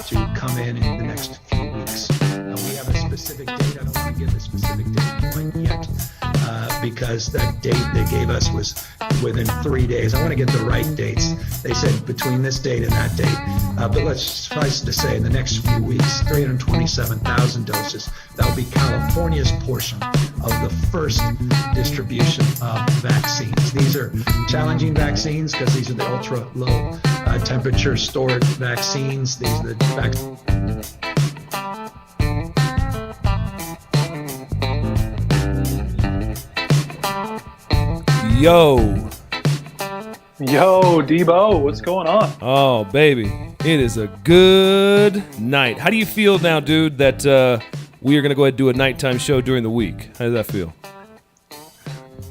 To come in the next few weeks. We have a specific date. I don't want to give a specific date quite yet because that date they gave us was within 3 days. I want to get the right dates. They said between this date and that date. But let's suffice to say in the next few weeks, 327,000 doses. That will be California's portion of the first distribution of vaccines. These are challenging vaccines because these are the ultra low temperature stored vaccines. These are the vaccines. Yo, Debo, what's going on? Oh, baby, it is a good night. How do you feel now, dude, that we are going to go ahead and do a nighttime show during the week? How does that feel?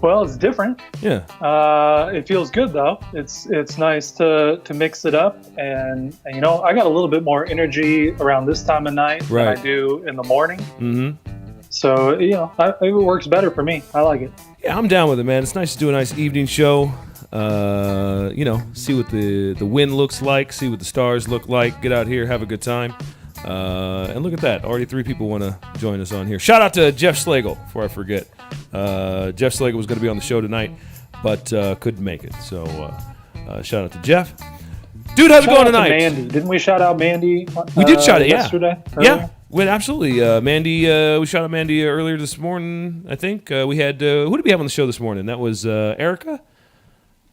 Well, it's different. Yeah. It feels good though. It's nice to mix it up, and you know, I got a little bit more energy around this time of night than I do in the morning. Mm-hmm. So you know, it works better for me. I like it. Yeah, I'm down with it, man. It's nice to do a nice evening show. You know, see what the wind looks like, see what the stars look like. Get out here, have a good time. And look at that. Already 3 people want to join us on here. Shout out to Jeff Slagle, before I forget. Jeff Slagle was going to be on the show tonight, but couldn't make it. So shout out to Jeff. Dude, how's it going tonight? Mandy. Didn't we shout out Mandy? We did shout it, yeah. Yesterday? Yeah, absolutely. Mandy, we shot out Mandy earlier this morning, I think. We had, who did we have on the show this morning? That was Erica?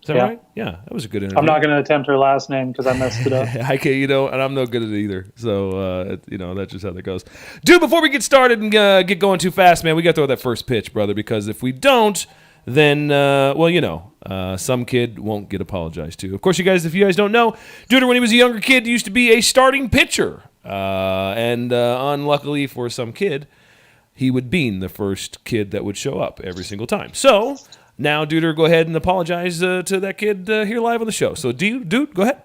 Is that right? Yeah, that was a good interview. I'm not going to attempt her last name because I messed it up. I can't, you know, and I'm no good at it either. So, you know, that's just how that goes. Dude, before we get started and get going too fast, man, we got to throw that first pitch, brother, because if we don't, then, well, you know, some kid won't get apologized to. Of course, if you guys don't know, Dude, when he was a younger kid, used to be a starting pitcher. And unluckily for some kid, he would bean the first kid that would show up every single time. So now, Duder, go ahead and apologize to that kid here live on the show. So, Dude, go ahead.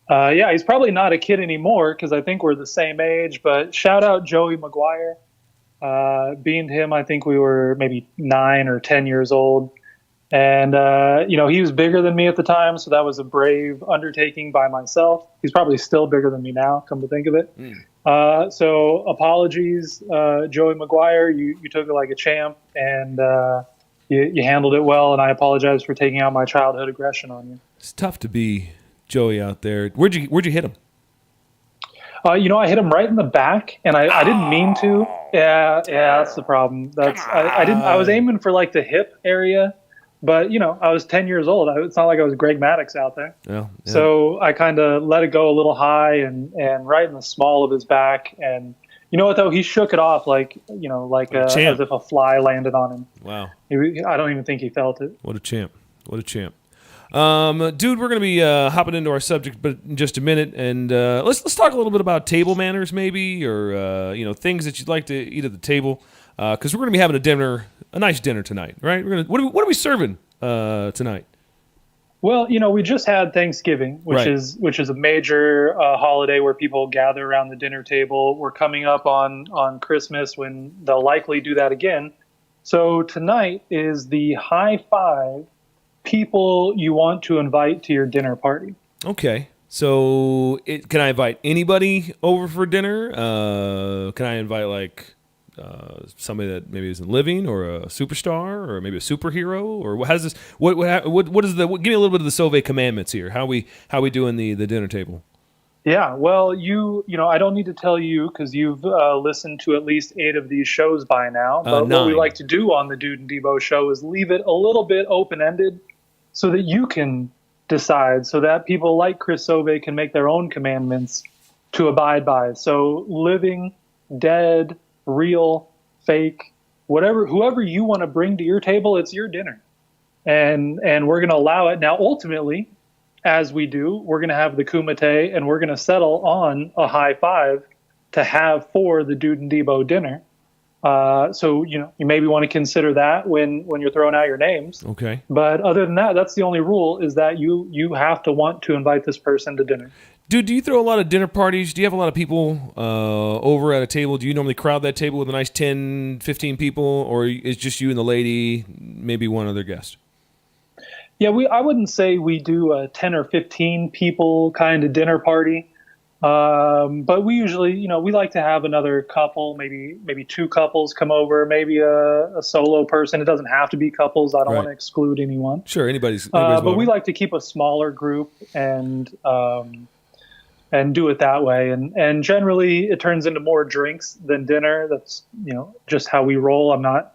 Yeah, he's probably not a kid anymore because I think we're the same age. But shout out Joey McGuire. Beaned him, I think we were maybe 9 or 10 years old. And, you know, he was bigger than me at the time, so that was a brave undertaking by myself. He's probably still bigger than me now, come to think of it. So apologies, Joey McGuire. You took it like a champ, and you handled it well, and I apologize for taking out my childhood aggression on you. It's tough to be Joey out there. Where'd you hit him? You know, I hit him right in the back, and I didn't mean to. Yeah, that's the problem. I was aiming for like the hip area, but you know, I was 10 years old. It's not like I was Greg Maddux out there. Yeah. So I kind of let it go a little high and right in the small of his back. And you know what though? He shook it off like as if a fly landed on him. Wow. I don't even think he felt it. What a champ! Dude, we're going to be hopping into our subject, but in just a minute, and let's talk a little bit about table manners, maybe, or things that you'd like to eat at the table, because we're going to be having a nice dinner tonight, right? What are we serving tonight? Well, you know, we just had Thanksgiving, which is a major holiday where people gather around the dinner table. We're coming up on Christmas when they'll likely do that again. So tonight is the High5 people you want to invite to your dinner party. Okay. So can I invite anybody over for dinner? Can I invite like somebody that maybe isn't living, or a superstar, or maybe a superhero, or how does this? What is the? Give me a little bit of the Sauvé commandments here. How we doing the dinner table? Yeah, well, I don't need to tell you because you've listened to at least 8 of these shows by now. But what we 9. like to do on the Dude and Debo show is leave it a little bit open-ended so that you can decide, so that people like Chris Sove can make their own commandments to abide by. So living, dead, real, fake, whoever you want to bring to your table, it's your dinner. And we're going to allow it. Now, ultimately, as we do, we're going to have the kumite, and we're going to settle on a high five to have for the Dude and Debo dinner. So you maybe want to consider that when you're throwing out your names. Okay. But other than that, that's the only rule, is that you have to want to invite this person to dinner. Dude, do you throw a lot of dinner parties? Do you have a lot of people over at a table? Do you normally crowd that table with a nice 10, 15 people, or is just you and the lady, maybe one other guest? Yeah, I wouldn't say we do a 10 or 15 people kind of dinner party. But we usually, we like to have another couple, maybe 2 couples come over, maybe a solo person. It doesn't have to be couples. I don't want to exclude anyone. Sure, anybody's but we like to keep a smaller group and do it that way. And generally it turns into more drinks than dinner. That's, just how we roll. I'm not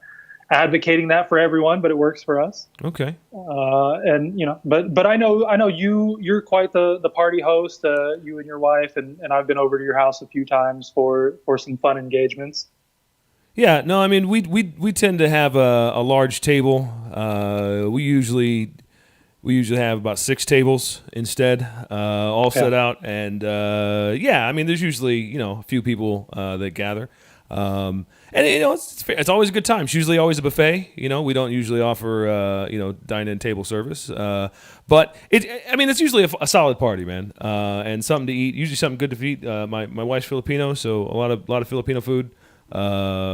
advocating that for everyone, but it works for us. Okay. But I know you're quite the party host, you and your wife, and I've been over to your house a few times for some fun engagements. Yeah, no, I mean we tend to have a large table. We usually have about 6 tables instead, all set out, and I mean there's usually a few people that gather. And it's always a good time. It's usually always a buffet. We don't usually offer dine-in table service. But it's usually a solid party, man. And something to eat. Usually something good to eat. My wife's Filipino, so a lot of Filipino food,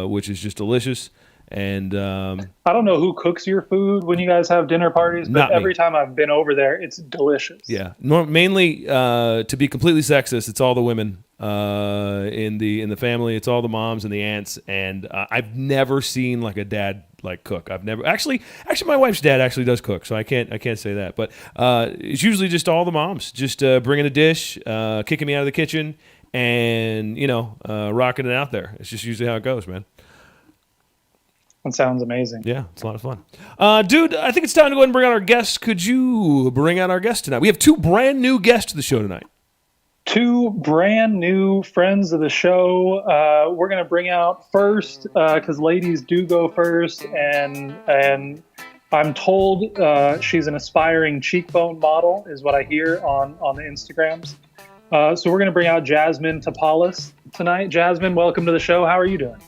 which is just delicious. And I don't know who cooks your food when you guys have dinner parties, but every time I've been over there, it's delicious. Yeah, mainly to be completely sexist, it's all the women in the family. It's all the moms and the aunts, and I've never seen like a dad cook. I've never actually my wife's dad actually does cook, so I can't say that. But it's usually just all the moms just bringing a dish, kicking me out of the kitchen, and rocking it out there. It's just usually how it goes, man. That sounds amazing. Yeah, it's a lot of fun. Dude, I think it's time to go ahead and bring out our guests. Could you bring out our guests tonight? We have 2 brand new guests to the show tonight. 2 brand new friends of the show. We're going to bring out first, because ladies do go first, and I'm told she's an aspiring cheekbone model, is what I hear on the Instagrams. So we're going to bring out Jasmine Topalis tonight. Jasmine, welcome to the show. How are you doing?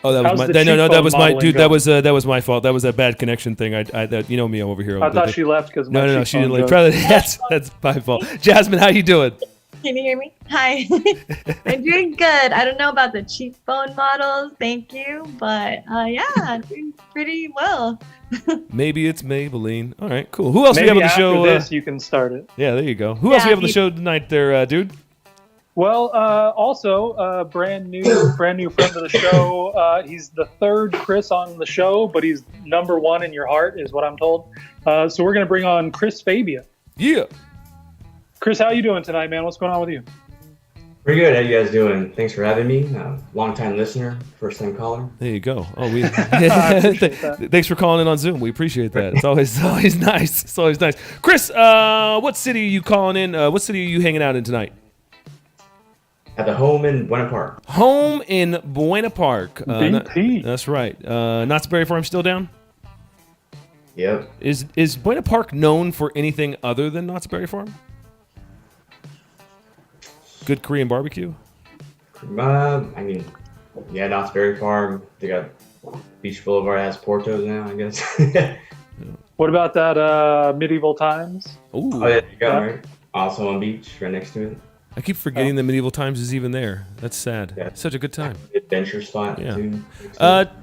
Oh, that was that was my dude. That was my fault. That was a bad connection thing. Me, I'm over here. I thought she left because no, she didn't leave. That's my fault. Jasmine, how you doing? Can you hear me? Hi. I'm doing good. I don't know about the cheekbone models. Thank you, but I'm doing pretty well. Maybe it's Maybelline. All right, cool. Who else do we have on the show? After this, you can start it. Yeah, there you go. Who else do we have on the show tonight, there, dude? Well, also brand new friend of the show. He's the 3rd Chris on the show, but he's number 1 in your heart, is what I'm told. So we're gonna bring on Chris Fabia. Yeah. Chris, how you doing tonight, man? What's going on with you? Pretty good. How you guys doing? Thanks for having me. Long-time listener, first-time caller. There you go. Oh, thanks for calling in on Zoom. We appreciate that. It's always nice. It's always nice. Chris, what city are you calling in? What city are you hanging out in tonight? At the home in Buena Park. Home in Buena Park. BP. That's right. Knott's Berry Farm still down? Yep. Is Buena Park known for anything other than Knott's Berry Farm? Good Korean barbecue? Knott's Berry Farm. They got Beach Boulevard has Portos now, I guess. What about that Medieval Times? Ooh. Oh, yeah, you got it, right? Also on beach, right next to it. I keep forgetting that Medieval Times is even there. That's sad. Yeah. It's such a good time. Adventure spot, yeah. too.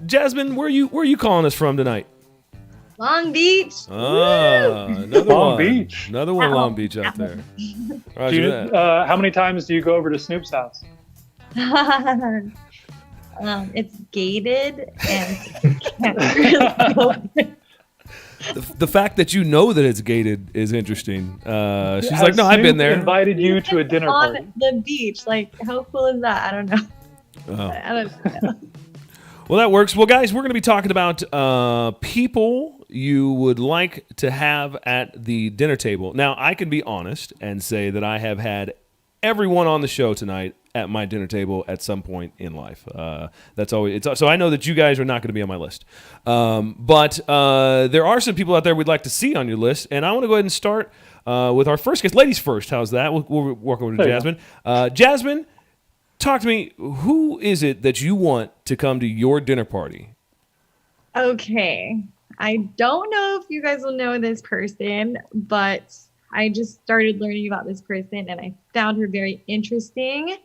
Jasmine, where are you calling us from tonight? Long Beach. Another Long one. Beach. Another one, Long Beach out there. Roger that. How many times do you go over to Snoop's house? It's gated and can't really go. the fact that you know that it's gated is interesting. She's Has like, no, I've been Snoop there. Invited you to a dinner on party. the beach. Like, how cool is that? I don't know. Oh. I don't know. Well, that works. Well, guys, we're going to be talking about people you would like to have at the dinner table. Now, I can be honest and say that I have had everyone on the show tonight at my dinner table at some point in life. That's always so. I know that you guys are not going to be on my list, but there are some people out there we'd like to see on your list, and I want to go ahead and start with our first guest. Ladies first. How's that? We'll walk over to Jasmine. Jasmine, talk to me. Who is it that you want to come to your dinner party? Okay. I don't know if you guys will know this person, but I just started learning about this person and I found her very interesting.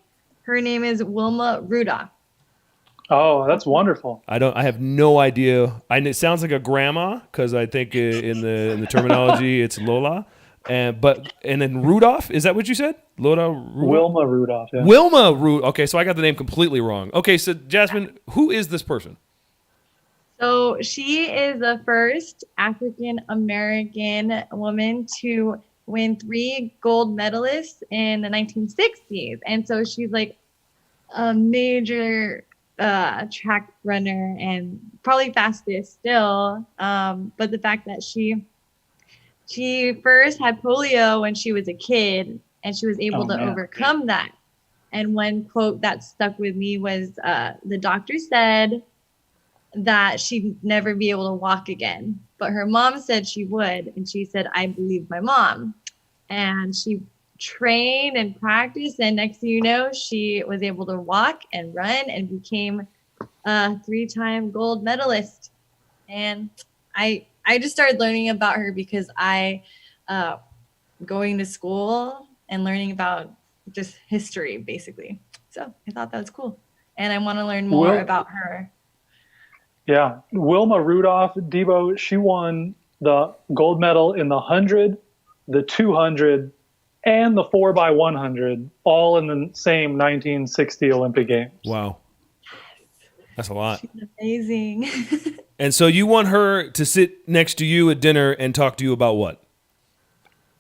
Her name is Wilma Rudolph. Oh, that's wonderful. I have no idea. It sounds like a grandma because I think in the terminology it's Lola, and then Rudolph. Is that what you said? Lola. Wilma Rudolph. Yeah. Wilma Rudolph. Okay, so I got the name completely wrong. Okay, so Jasmine, who is this person? So she is the first African American woman to win 3 gold medalists in the 1960s. And so she's like a major track runner and probably fastest still. But the fact that she first had polio when she was a kid and she was able to overcome that. And one quote that stuck with me was the doctor said that she'd never be able to walk again. But her mom said she would. And she said, I believe my mom. And she trained and practiced. And next thing you know, she was able to walk and run and became a 3-time gold medalist. And I just started learning about her because I going to school and learning about just history, basically. So I thought that was cool. And I want to learn more about her. Yeah. Wilma Rudolph, Debo, she won the gold medal in the 100, the 200, and the 4x100, all in the same 1960 Olympic Games. Wow. That's a lot. She's amazing. And so you want her to sit next to you at dinner and talk to you about what?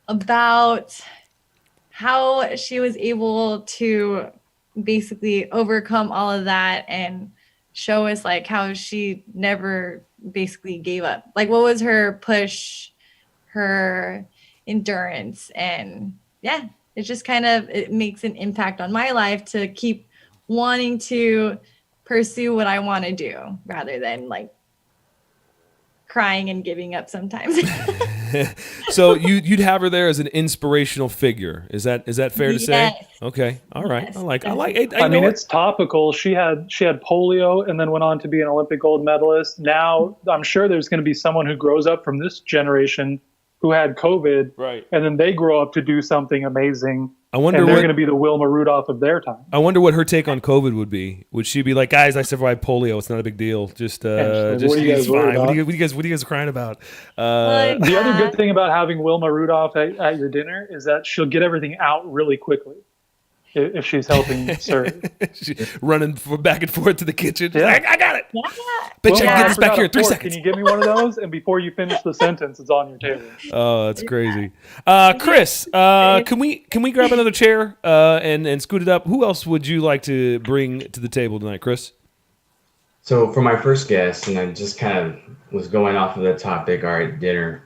About how she was able to basically overcome all of that and show us like how she never basically gave up. Like what was her push, her endurance, and yeah, it's just kind of, it makes an impact on my life to keep wanting to pursue what I want to do rather than like crying and giving up sometimes. So you'd have her there as an inspirational figure. Is that fair to say? Yes. Okay. All right. Yes. I like it. I mean, it's topical. She had polio and then went on to be an Olympic gold medalist. Now, I'm sure there's going to be someone who grows up from this generation who had COVID, right, and then they grow up to do something amazing. I wonder and they're going to be the Wilma Rudolph of their time. I wonder what her take on COVID would be. Would she be like, guys, I survived polio. It's not a big deal. Just what are you guys it's worried fine. about? What are you guys crying about? The other good thing about having Wilma Rudolph at your dinner is that she'll get everything out really quickly if she's helping serve. Running back and forth to the kitchen. Yeah. Like, I got it. Yeah. Bitch, I can get this back forgot here a in 3 fork. seconds. Can you give me one of those? And before you finish the sentence, it's on your table. Oh, that's crazy. Chris, can we grab another chair and scoot it up? Who else would you like to bring to the table tonight, Chris? So for my first guest, and I just kind of was going off of the topic, all right, dinner.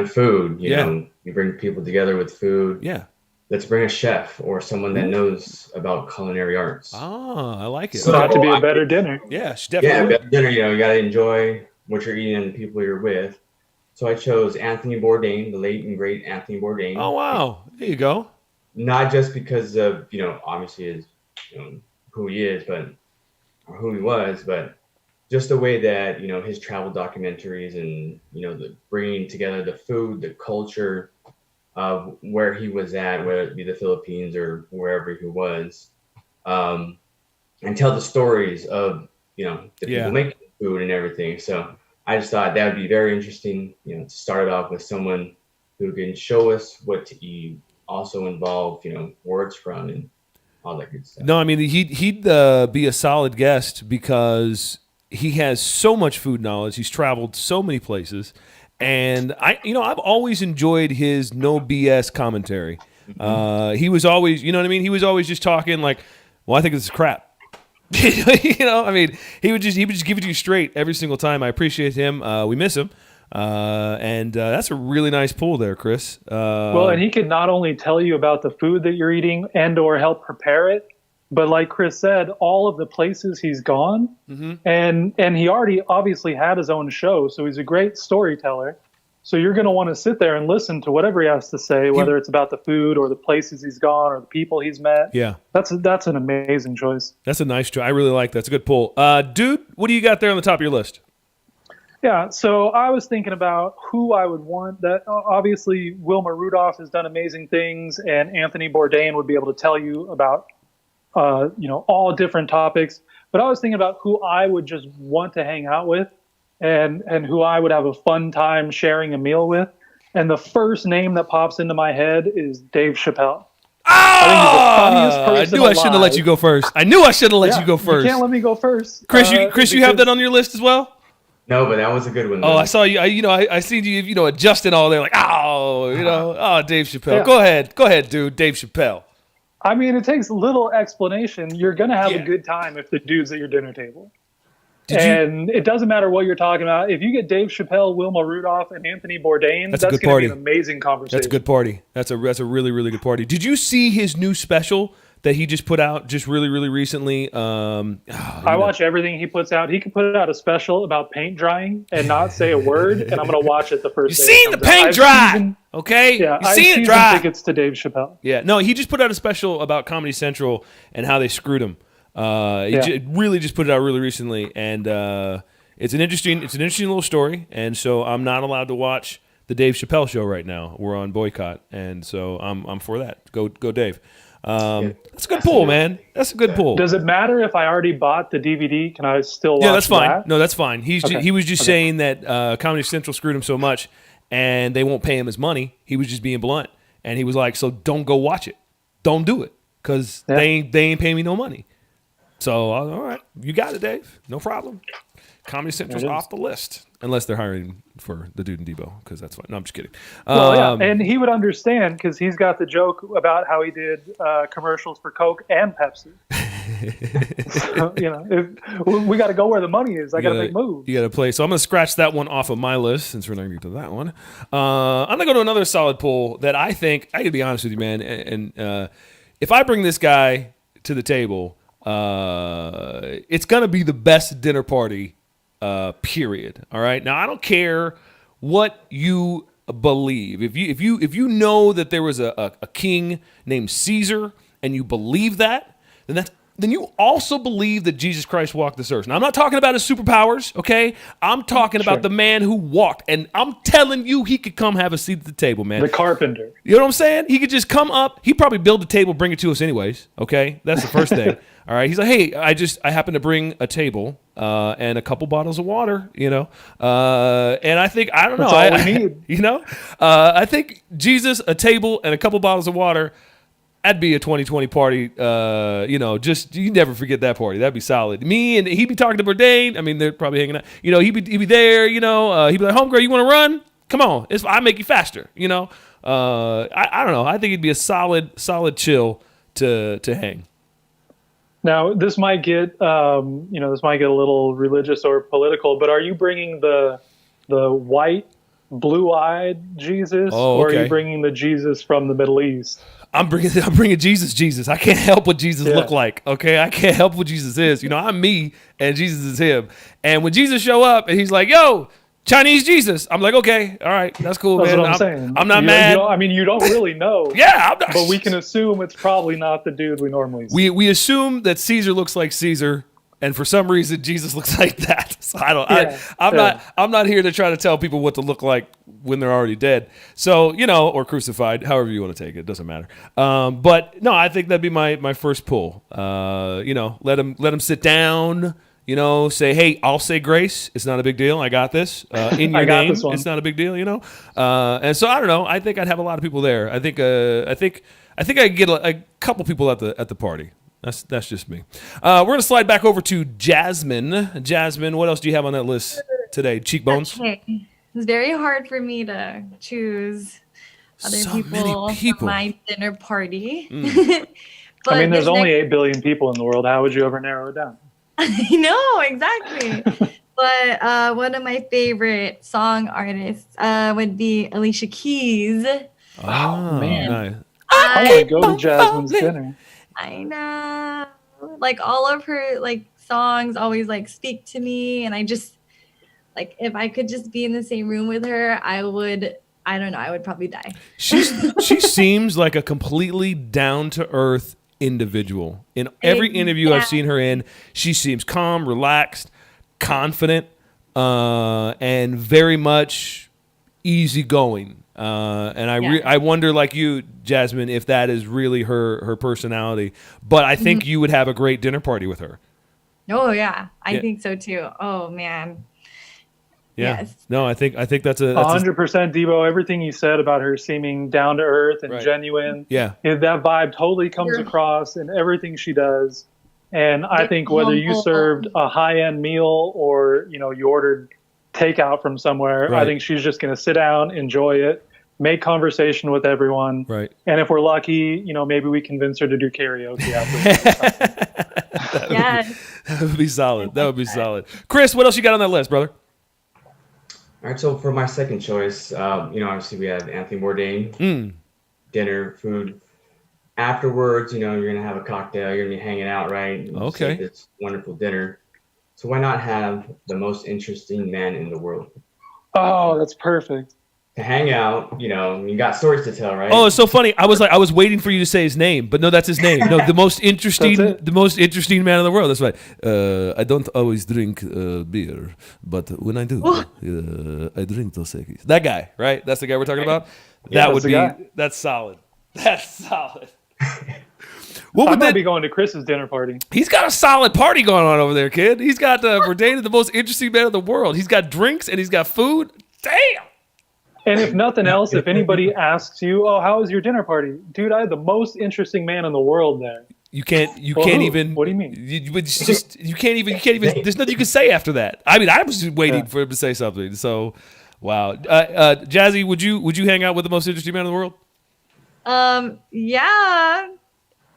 Food, you know, you bring people together with food. Yeah. Let's bring a chef or someone that knows about culinary arts. Oh, I like it. So not to be a better dinner. Yeah, definitely. Yeah, better dinner, you got to enjoy what you're eating and the people you're with. So I chose Anthony Bourdain, the late and great Anthony Bourdain. Oh, wow. There you go. Not just because of, obviously his, who he is, or who he was, but just the way that, his travel documentaries and, the bringing together the food, the culture of where he was at, whether it be the Philippines or wherever he was, and tell the stories of, the people making food and everything. So I just thought that would be very interesting, to start it off with someone who can show us what to eat, also involve, where it's from and all that good stuff. No, I mean, he'd be a solid guest because he has so much food knowledge. He's traveled so many places, and I've always enjoyed his no BS commentary. He was always, you know what I mean? He was always just talking like, well, I think this is crap. I mean, he would just give it to you straight every single time. I appreciate him. We miss him. And that's a really nice pull there, Chris. Well, and he could not only tell you about the food that you're eating and or help prepare it, but like Chris said, all of the places he's gone, and he already obviously had his own show, so he's a great storyteller. So you're going to want to sit there and listen to whatever he has to say, whether it's about the food or the places he's gone or the people he's met. Yeah. That's an amazing choice. That's a nice choice. I really like that. It's a good pull. Dude, what do you got there on the top of your list? Yeah, so I was thinking about who I would want. That obviously Wilma Rudolph has done amazing things, and Anthony Bourdain would be able to tell you about, all different topics. But I was thinking about who I would just want to hang out with, and who I would have a fun time sharing a meal with. And the first name that pops into my head is Dave Chappelle. I knew I shouldn't have let you go first. You go first. You can't let me go first. Chris, you have that on your list as well? No, but that was a good one. Oh, I saw you. I seen you, adjusting all there, like, Dave Chappelle. Yeah. Go ahead, dude. Dave Chappelle. I mean, it takes little explanation. You're gonna have a good time if the dude's at your dinner table. It doesn't matter what you're talking about. If you get Dave Chappelle, Wilma Rudolph, and Anthony Bourdain, that's going to be an amazing conversation. That's a good party. That's a really, really good party. Did you see his new special that he just put out just really, really recently? I watch everything he puts out. He could put out a special about paint drying and not say a word, and I'm going to watch it the first day. You've seen the paint dry, okay? Yeah, You've seen it dry. Tickets to Dave Chappelle. Yeah, no, he just put out a special about Comedy Central and how they screwed him. Really just put it out really recently, and it's an interesting little story. And so I'm not allowed to watch the Dave Chappelle show right now. We're on boycott, and so I'm for that. Go Dave. That's a good pull, man. That's a good pull. Does it matter if I already bought the DVD? Can I still watch? Yeah, that's fine. That? No, that's fine. He was just saying that Comedy Central screwed him so much, and they won't pay him his money. He was just being blunt, and he was like, "So don't go watch it. Don't do it, because they ain't paying me no money." So, all right, you got it, Dave. No problem. Comedy Central's off the list, unless they're hiring for the dude in Debo, because that's fine. No, I'm just kidding. And he would understand because he's got the joke about how he did commercials for Coke and Pepsi. So, we got to go where the money is. I got to make moves. You got to play. So I'm going to scratch that one off of my list since we're not going to get to that one. I'm going to go to another solid pull that I think, I got to be honest with you, man, and if I bring this guy to the table, it's gonna be the best dinner party, period. All right. Now I don't care what you believe. If you know that there was a king named Caesar and you believe that, then you also believe that Jesus Christ walked this earth. Now, I'm not talking about his superpowers, okay? I'm talking about the man who walked. And I'm telling you, he could come have a seat at the table, man. The carpenter. You know what I'm saying? He could just come up. He'd probably build the table, bring it to us anyways, okay? That's the first thing. All right? He's like, hey, I happen to bring a table and a couple bottles of water, and I think, I don't know. That's all we need. I think Jesus, a table, and a couple bottles of water, that'd be a 2020 party. Just you never forget that party. That'd be solid. Me and he'd be talking to Bourdain. I mean, they're probably hanging out. He'd be there. He'd be like, "Homegirl, you want to run? Come on, I make you faster." I don't know. I think it'd be a solid chill to hang. Now, this might get a little religious or political, but are you bringing the white, blue-eyed Jesus, or are you bringing the Jesus from the Middle East? I'm bringing Jesus. I can't help what Jesus look like, okay? I can't help what Jesus is. I'm me, and Jesus is him. And when Jesus show up, and he's like, yo, Chinese Jesus, I'm like, okay, all right, that's cool, that's man. What I'm saying. I'm not mad. You don't really know. Yeah, I'm not. But we can assume it's probably not the dude we normally see. We assume that Caesar looks like Caesar, and for some reason Jesus looks like that. So I'm not here to try to tell people what to look like when they're already dead. So, or crucified, however you want to take it, doesn't matter. But no, I think that'd be my first pull. Let him sit down, say, hey, I'll say grace. It's not a big deal. I got this. In your name, it's not a big deal, And so I don't know. I think I'd have a lot of people there. I think I'd get a couple people at the party. That's just me. We're gonna slide back over to Jasmine. Jasmine, what else do you have on that list today? Cheekbones. Okay. It's very hard for me to choose other So many people people. for my dinner party. I mean, there's this only next- 8 billion people in the world. How would you ever narrow it down? I know, exactly. But one of my favorite song artists would be Alicia Keys. Oh, man. nice. I want to go to Jasmine's dinner. I know. Like all of her like songs always like speak to me, and I just like if I could just be in the same room with her, I would. I don't know. I would probably die. She seems like a completely down to earth individual. In every interview I've seen her in, she seems calm, relaxed, confident, and very much easygoing. And I wonder, like you, Jasmine, if that is really her personality. But I think you would have a great dinner party with her. Oh yeah, I think so too. Oh man. Yeah. Yes. No, I think that's a 100%, Debo. Everything you said about her seeming down to earth and Right. genuine, yeah. that vibe totally comes across in everything she does. And I think whether you served a high-end meal or you ordered takeout from somewhere, Right. I think she's just going to sit down, enjoy it, make conversation with everyone. Right. And if we're lucky, maybe we convince her to do karaoke after. Yes. That would be solid. That would be solid. Chris, what else you got on that list, brother? All right, so for my second choice, obviously we have Anthony Bourdain, dinner, food. Afterwards, you're gonna have a cocktail, you're gonna be hanging out, right? And just Okay. eat this wonderful dinner. So why not have the most interesting man in the world Oh, that's perfect. to hang out? You got stories to tell, right? Oh, it's so funny. I was waiting for you to say his name, but no, that's his name. No, the most interesting, That's it. the most interesting man in the world. That's right. I don't always drink beer, but when I do, I drink Dos Equis. That guy, right? That's the guy we're talking about. Yeah, That would that's the be. guy. That's solid. That's solid. I What would might that? be going to Chris's dinner party. He's got a solid party going on over there, kid. He's got Bourdain, the most interesting man in the world. He's got drinks and he's got food. Damn. And if nothing else, if anybody asks you, "Oh, how was your dinner party?" Dude, I had the most interesting man in the world there. You can't Well, can't who? even. What do you mean? It's just you can't even. There's nothing you can say after that. I mean, I was just waiting for him to say something. So, wow. Jazzy, would you hang out with the most interesting man in the world? Yeah.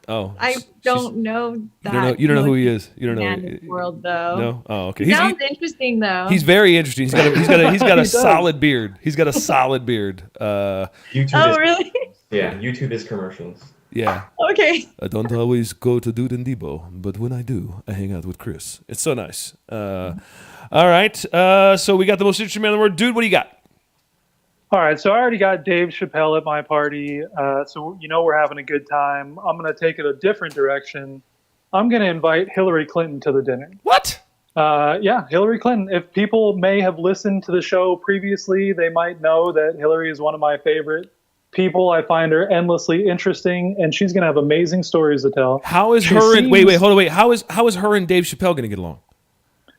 Oh, I don't know that. You don't know who he is. You don't man know. in the world though. No. Oh, okay. He sounds interesting though. He's very interesting. He's got a He does. solid beard. He's got a solid beard. YouTube Oh is, really? yeah, YouTube is commercials. Yeah. Okay. I don't always go to Dude and Debo, but when I do, I hang out with Chris. It's so nice. All right. So we got the most interesting man in the world. Dude, what do you got? All right, so I already got Dave Chappelle at my party, so we're having a good time. I'm going to take it a different direction. I'm going to invite Hillary Clinton to the dinner. What? Yeah, Hillary Clinton. If people may have listened to the show previously, they might know that Hillary is one of my favorite people. I find her endlessly interesting, and she's going to have amazing stories to tell. How is She her and seems- hold on, wait. How is her and Dave Chappelle going to get along?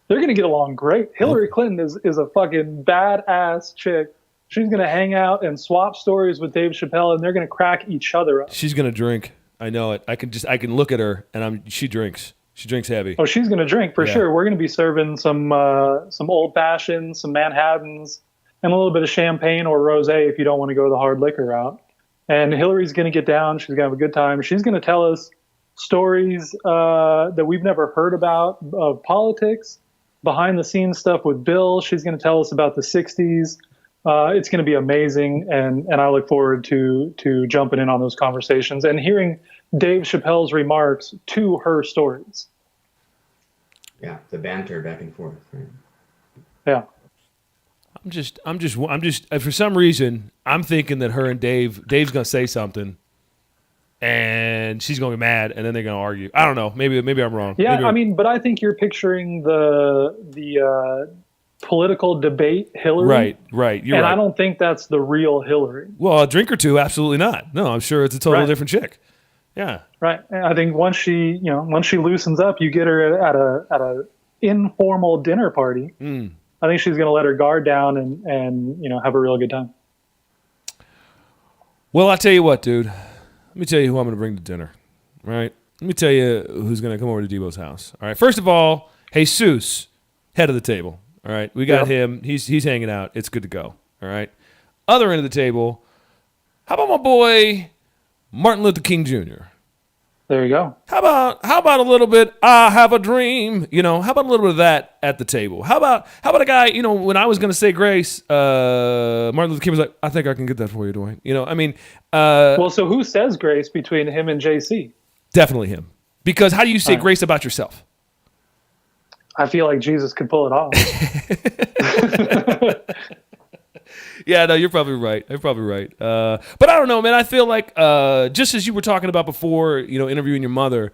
They're going to get along great. Hillary Clinton is a fucking badass chick. She's going to hang out and swap stories with Dave Chappelle, and they're going to crack each other up. She's going to drink. I know it. I can look at her and she drinks. She drinks heavy. Oh, she's going to drink for Yeah. sure. We're going to be serving some old fashions, some Manhattans, and a little bit of champagne or rosé if you don't want to go the hard liquor route. And Hillary's going to get down. She's going to have a good time. She's going to tell us stories that we've never heard about of politics, behind the scenes stuff with Bill. She's going to tell us about the 60s. It's going to be amazing, and I look forward to jumping in on those conversations and hearing Dave Chappelle's remarks to her stories. Yeah, the banter back and forth. Right? Yeah. I'm just for some reason I'm thinking that her and Dave's going to say something and she's going to be mad and then they're going to argue. I don't know. Maybe I'm wrong. Yeah, Maybe I mean, but I think you're picturing the political debate Hillary. Right. You're and right. I don't think that's the real Hillary. Well, a drink or two, absolutely not. No, I'm sure it's a totally Right. different chick. Yeah. Right. And I think once she loosens up, you get her at a informal dinner party. I think she's going to let her guard down and have a real good time. Well, I'll tell you what, dude. Let me tell you who I'm going to bring to dinner. Right? Let me tell you who's going to come over to Debo's house. All right. First of all, Jesus, head of the table. All right. We got him. He's hanging out. It's good to go. All right. Other end of the table, how about my boy Martin Luther King Jr.? There you go. How about a little bit, I have a dream, how about a little bit of that at the table? How about a guy, when I was going to say grace, Martin Luther King was like, I think I can get that for you, Dwayne. Well, so who says grace between him and JC? Definitely him. Because how do you say grace about yourself? I feel like Jesus could pull it off. Yeah, no, you're probably right. But I don't know, man. I feel like just as you were talking about before, interviewing your mother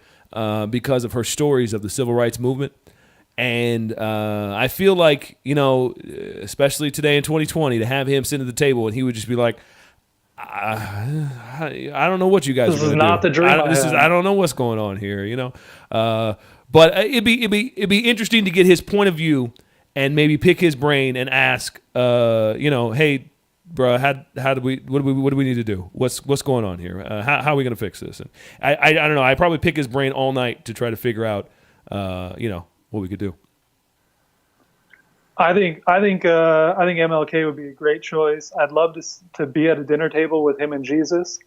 because of her stories of the civil rights movement. And I feel like, especially today in 2020, to have him sit at the table and he would just be like, I don't know what you guys are going to do. This is not the dream I don't know what's going on here, But it'd be interesting to get his point of view and maybe pick his brain and ask, hey, bro, what do we need to do? What's going on here? How are we going to fix this? And I don't know. I probably pick his brain all night to try to figure out, what we could do. I think MLK would be a great choice. I'd love to be at a dinner table with him and Jesus.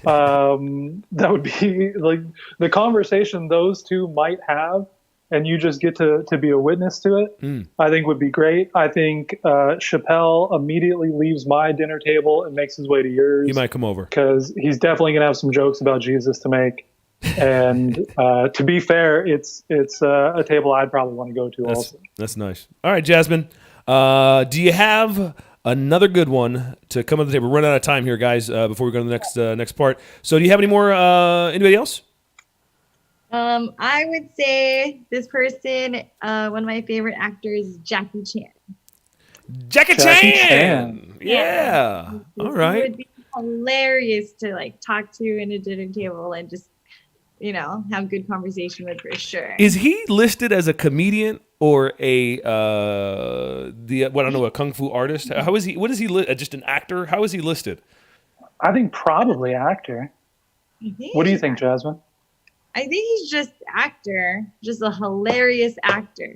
That would be like the conversation those two might have, and you just get to be a witness to it. I think would be great. I think Chappelle immediately leaves my dinner table and makes his way to yours. He might come over because he's definitely gonna have some jokes about Jesus to make. And to be fair, it's a table I'd probably want to go to also. That's nice. All right, Jasmine. Do you have another good one to come on the table? We're running out of time here, guys, before we go to the next part. So do you have any more, anybody else? I would say this person, one of my favorite actors is Jackie Chan. Jackie Chan. Yeah. All right. It would be hilarious to talk to in a dinner table and just, have good conversation with for sure. Is he listed as a comedian or a kung fu artist? How is he? What is he? Just an actor? How is he listed? I think probably actor. What do you think, Jasmine? I think he's just actor, just a hilarious actor.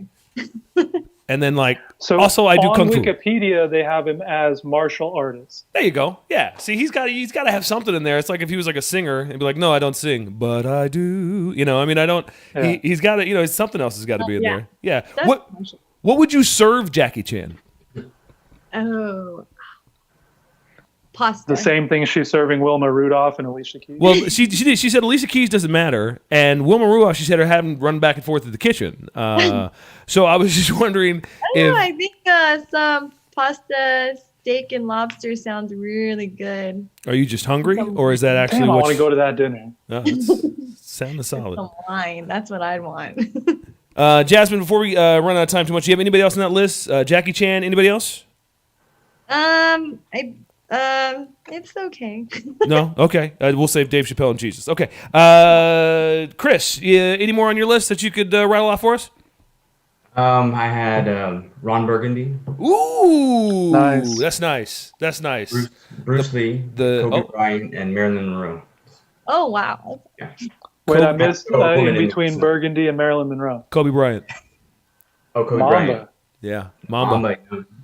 And then also I do kung fu. On Wikipedia, they have him as martial artist. There you go. Yeah. See, he's got to have something in there. It's like if he was like a singer and be like, no, I don't sing, but I do. I don't. Yeah. He's got to. Something else has got to be in there. Yeah. What would you serve Jackie Chan? Oh. Pasta. The same thing she's serving Wilma Rudolph and Alicia Keys. Well, she did. She said Alicia Keys doesn't matter, and Wilma Rudolph, she said, her having run back and forth to the kitchen. So I was just wondering I think some pasta, steak, and lobster sounds really good. Are you just hungry, or is that actually? I want to go to that dinner. Sounding solid. Some wine. That's what I'd want. Jasmine, before we run out of time too much, do you have anybody else on that list? Jackie Chan. Anybody else? It's okay. No? Okay. We'll save Dave Chappelle and Jesus. Okay. Chris, any more on your list that you could rattle off for us? I had Ron Burgundy. Ooh. Nice. That's nice. Bruce Lee, Kobe Bryant, and Marilyn Monroe. Oh, wow. Yeah. Wait, I missed in between Burgundy and Marilyn Monroe. Kobe Bryant. Oh, Kobe Mamba. Bryant. Yeah. Mamba.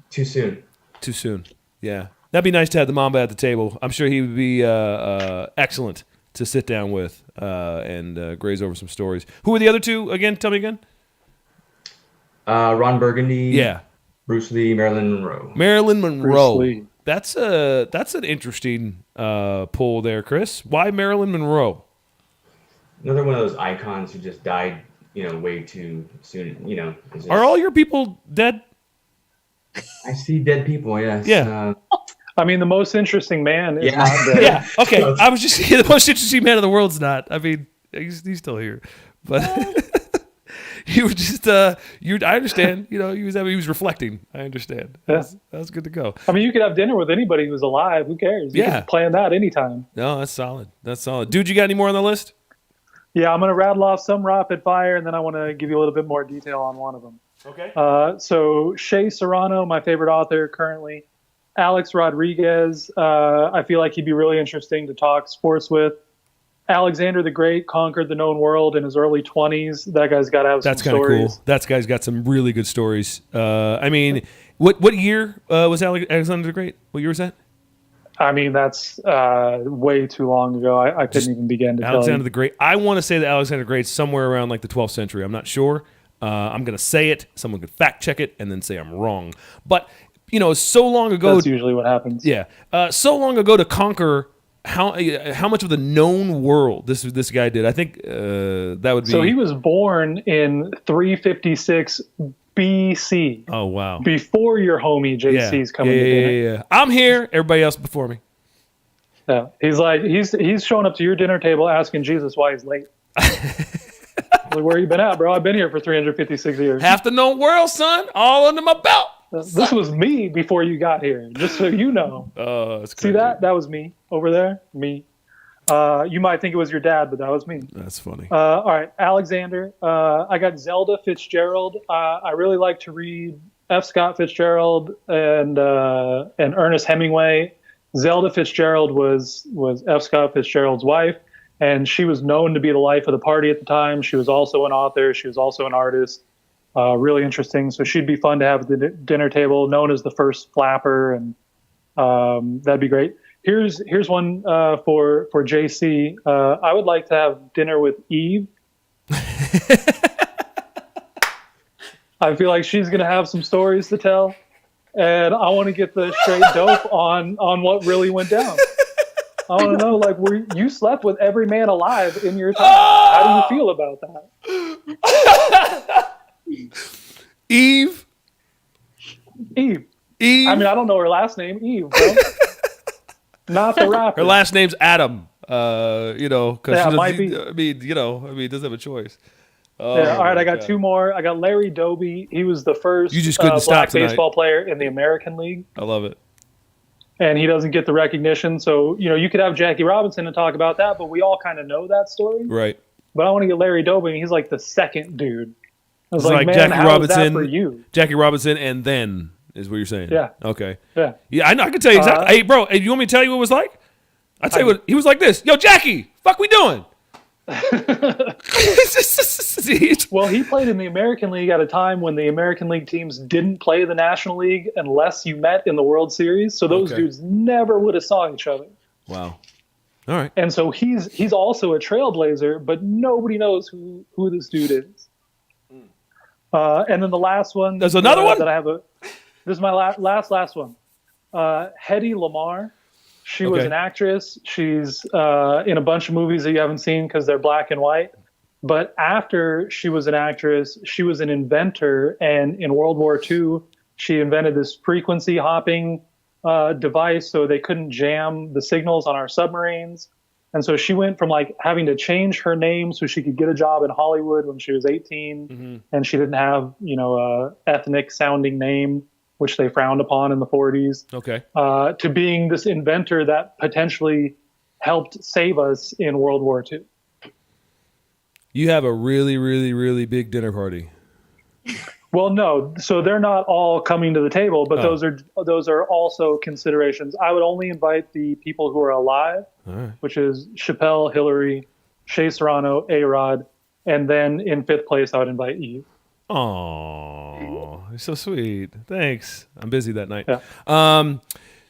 Too soon. Too soon. Yeah. That'd be nice to have the Mamba at the table. I'm sure he would be excellent to sit down with and graze over some stories. Who are the other two again? Tell me again. Ron Burgundy. Yeah. Bruce Lee, Marilyn Monroe. Marilyn Monroe. Bruce Lee. That's an interesting pull there, Chris. Why Marilyn Monroe? Another one of those icons who just died, way too soon. Are all your people dead? I see dead people. Yes. Yeah. I mean, the most interesting man is not dead. Yeah. Okay. I was just the most interesting man in the world's not. I mean, he's still here, but you were just I understand. He was reflecting. I understand. That's good to go. I mean, you could have dinner with anybody who's alive. Who cares? You can plan that anytime. No, that's solid. Dude, you got any more on the list? Yeah, I'm going to rattle off some rapid fire, and then I want to give you a little bit more detail on one of them. Okay. So Shea Serrano, my favorite author currently. Alex Rodriguez, I feel like he'd be really interesting to talk sports with. Alexander the Great conquered the known world in his early 20s. That guy's got to have That's some kind of stories. cool. That guy's got some really good stories. I mean, what year was Alexander the Great? What year was that? I mean, that's way too long ago. I couldn't even begin to tell Alexander you. the Great. I want to say that Alexander the Great's somewhere around like the 12th century. I'm not sure. I'm going to say it. Someone could fact check it and then say I'm wrong. But, so long ago. That's usually what happens. Yeah. So long ago to conquer how much of the known world this guy did. I think that would be. So he was born in 356 BC. Oh, wow. Before your homie JC's coming to dinner. Yeah. I'm here. Everybody else before me. Yeah. He's like, he's showing up to your dinner table asking Jesus why he's late. Like, where you been at, bro? I've been here for 356 years. Half the known world, son. All under my belt. This was me before you got here, just so you know. Oh, that's See crazy. that? That was me over there. Me. You might think it was your dad, but that was me. That's funny. All right, Alexander. I got Zelda Fitzgerald. I really like to read F. Scott Fitzgerald and Ernest Hemingway. Zelda Fitzgerald was F. Scott Fitzgerald's wife, and she was known to be the life of the party at the time. She was also an author. She was also an artist. Really interesting. So she'd be fun to have at the dinner table, known as the first flapper, and that'd be great. Here's one for JC. I would like to have dinner with Eve. I feel like she's gonna have some stories to tell, and I want to get the straight dope on what really went down. I want to know, like, you slept with every man alive in your time. How do you feel about that? Eve. I mean, I don't know her last name. Eve, bro. Not the rapper. Her last name's Adam. Because Yeah, it might be. I mean, doesn't have a choice. Oh, Yeah, all right, I got God. two more. I got Larry Doby. He was the first You just couldn't stop black tonight. baseball player in the American League, I love it. and he doesn't get the recognition. So, you could have Jackie Robinson and talk about that, but we all kind of know that story. Right. But I want to get Larry Doby, and he's like the second dude. I was It's like man, Jackie how is that Robinson. for you? Jackie Robinson, and then is what you're saying. Yeah. Okay. Yeah. Yeah, I know. I can tell you exactly. Hey, bro, you want me to tell you what it was like? I'll tell you what. He was like this. Yo, Jackie, fuck we doing? Well, he played in the American League at a time when the American League teams didn't play the National League unless you met in the World Series. So those Okay. dudes never would have saw each other. Wow. All right. And so he's also a trailblazer, but nobody knows who this dude is. And then the last one. There's another one? that I have. This is my last one. Hedy Lamarr. She was Okay. an actress. She's in a bunch of movies that you haven't seen because they're black and white. But after she was an actress, she was an inventor. And in World War II, she invented this frequency hopping device so they couldn't jam the signals on our submarines. And so she went from like having to change her name so she could get a job in Hollywood when she was 18, and she didn't have, a ethnic sounding name, which they frowned upon in the 40s, Okay. to being this inventor that potentially helped save us in World War II. You have a really, really, really big dinner party. Well, no, so they're not all coming to the table, but Oh. those are also considerations. I would only invite the people who are alive, All right. which is Chappelle, Hillary, Shea Serrano, A-Rod, and then in fifth place, I would invite Eve. Oh, you're so sweet. Thanks. I'm busy that night. Yeah.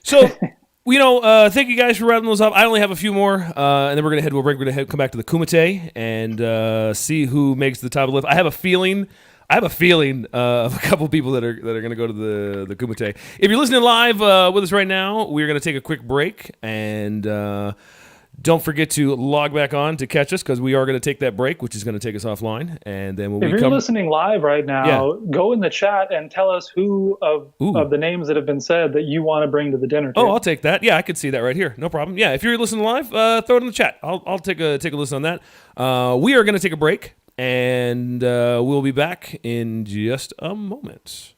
So, thank you guys for wrapping those up. I only have a few more, and then we're gonna come back to the Kumite and see who makes the top of the list. I have a feeling of a couple people that are gonna go to the Kumite. If you're listening live with us right now, we're gonna take a quick break and. Don't forget to log back on to catch us because we are going to take that break, which is going to take us offline. And then when If we you're come, listening live right now, go in the chat and tell us who of the names that have been said that you want to bring to the dinner table. I'll take that. Yeah, I could see that right here. No problem. Yeah, if you're listening live, throw it in the chat. I'll take a listen on that. We are going to take a break, and we'll be back in just a moment.